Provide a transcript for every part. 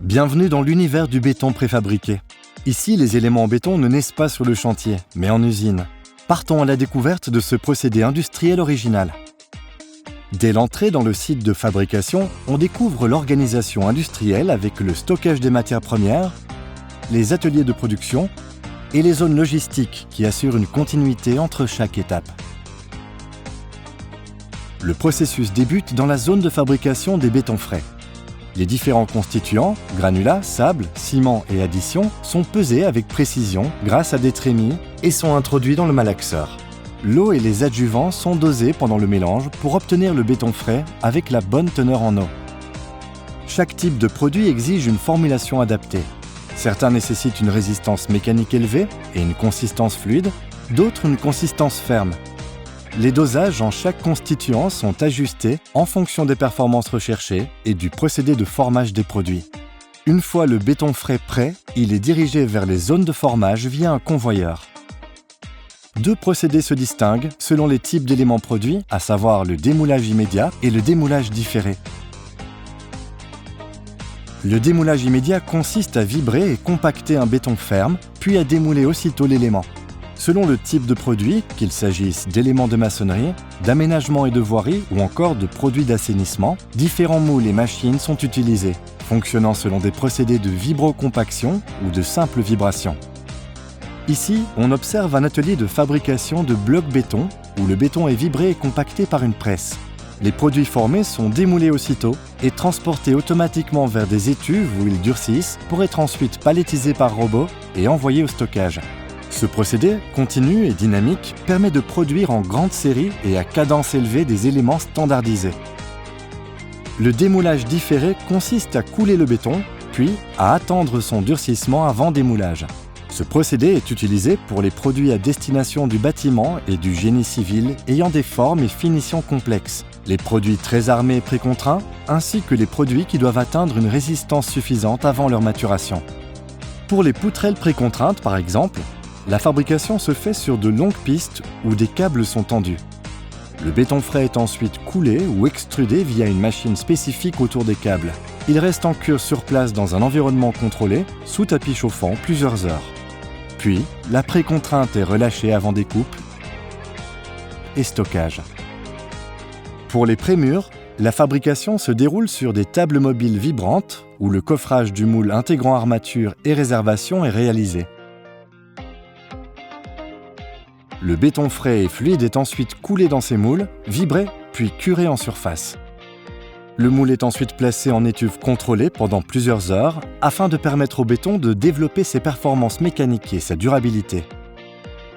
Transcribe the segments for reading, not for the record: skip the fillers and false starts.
Bienvenue dans l'univers du béton préfabriqué. Ici, les éléments en béton ne naissent pas sur le chantier, mais en usine. Partons à la découverte de ce procédé industriel original. Dès l'entrée dans le site de fabrication, on découvre l'organisation industrielle avec le stockage des matières premières, les ateliers de production et les zones logistiques qui assurent une continuité entre chaque étape. Le processus débute dans la zone de fabrication des bétons frais. Les différents constituants, granulats, sable, ciment et additions, sont pesés avec précision grâce à des trémies et sont introduits dans le malaxeur. L'eau et les adjuvants sont dosés pendant le mélange pour obtenir le béton frais avec la bonne teneur en eau. Chaque type de produit exige une formulation adaptée. Certains nécessitent une résistance mécanique élevée et une consistance fluide, d'autres une consistance ferme. Les dosages en chaque constituant sont ajustés en fonction des performances recherchées et du procédé de formage des produits. Une fois le béton frais prêt, il est dirigé vers les zones de formage via un convoyeur. Deux procédés se distinguent selon les types d'éléments produits, à savoir le démoulage immédiat et le démoulage différé. Le démoulage immédiat consiste à vibrer et compacter un béton ferme, puis à démouler aussitôt l'élément. Selon le type de produit, qu'il s'agisse d'éléments de maçonnerie, d'aménagement et de voirie ou encore de produits d'assainissement, différents moules et machines sont utilisés, fonctionnant selon des procédés de vibrocompaction ou de simple vibration. Ici, on observe un atelier de fabrication de blocs béton où le béton est vibré et compacté par une presse. Les produits formés sont démoulés aussitôt et transportés automatiquement vers des étuves où ils durcissent pour être ensuite palettisés par robot et envoyés au stockage. Ce procédé, continu et dynamique, permet de produire en grande série et à cadence élevée des éléments standardisés. Le démoulage différé consiste à couler le béton, puis à attendre son durcissement avant démoulage. Ce procédé est utilisé pour les produits à destination du bâtiment et du génie civil ayant des formes et finitions complexes, les produits très armés et précontraints, ainsi que les produits qui doivent atteindre une résistance suffisante avant leur maturation. Pour les poutrelles précontraintes, par exemple, la fabrication se fait sur de longues pistes où des câbles sont tendus. Le béton frais est ensuite coulé ou extrudé via une machine spécifique autour des câbles. Il reste en cure sur place dans un environnement contrôlé, sous tapis chauffant plusieurs heures. Puis, la précontrainte est relâchée avant découpe et stockage. Pour les prémurs, la fabrication se déroule sur des tables mobiles vibrantes où le coffrage du moule intégrant armature et réservation est réalisé. Le béton frais et fluide est ensuite coulé dans ces moules, vibré, puis curé en surface. Le moule est ensuite placé en étuve contrôlée pendant plusieurs heures afin de permettre au béton de développer ses performances mécaniques et sa durabilité.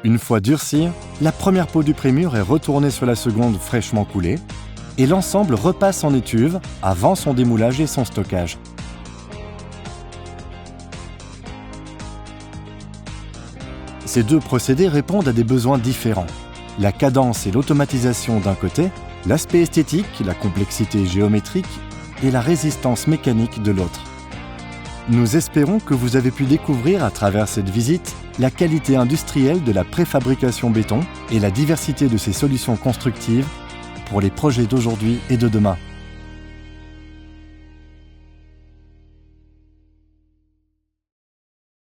Une fois durci, la première peau du prémur est retournée sur la seconde fraîchement coulée et l'ensemble repasse en étuve avant son démoulage et son stockage. Ces deux procédés répondent à des besoins différents. La cadence et l'automatisation d'un côté, l'aspect esthétique, la complexité géométrique et la résistance mécanique de l'autre. Nous espérons que vous avez pu découvrir à travers cette visite la qualité industrielle de la préfabrication béton et la diversité de ses solutions constructives pour les projets d'aujourd'hui et de demain.